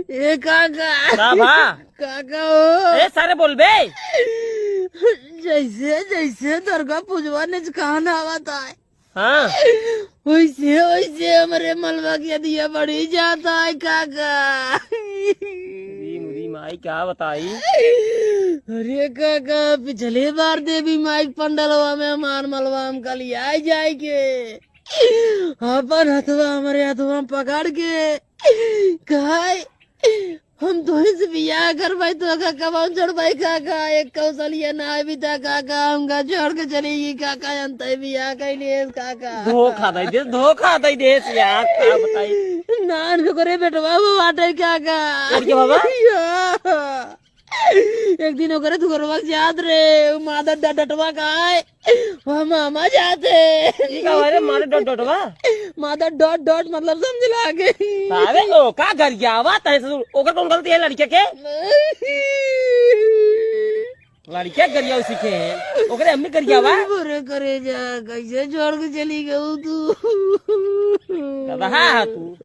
ए काका का भा काका ओ ए सारे बोल बे जैसे जैसे दुर्गा पूजवा ने खाना आवता है हाँ वैसे वैसे हमारे मलबा की दिया बढ़ी जाता है काका। मुरी माई क्या बताई। अरे काका पिछले बार देवी माई पंडलवा में हमार मलबा हम कल आई जाए के अपन हथवा हमारे हथवा पकड़ के कहा हम तो से बियाह करवाई तो काका हम छोड़ भाई काका एक कौशलिया ना भी था काका हमका छोड़ के चलेगी काका अंत बियाह कैलिए काका धोखा दे देस यार क्या बताई। नान को करे बेटवा वो बाटे काका क्या बाबा एक दिन ओकरे तू करवा याद रे मादा डटवा का है वह मामा जाते ठीक है रे मारे डटवा मादा डॉट डॉट मतलब समझ लागे अरे ओ का घर जावा तै ओकर कौन गलती है लड़के के लड़के गरिया सीखे हैं ओकरे हमने गरियावा बुरे करे जा कैसे छोड़ के चली गई तू कहा तू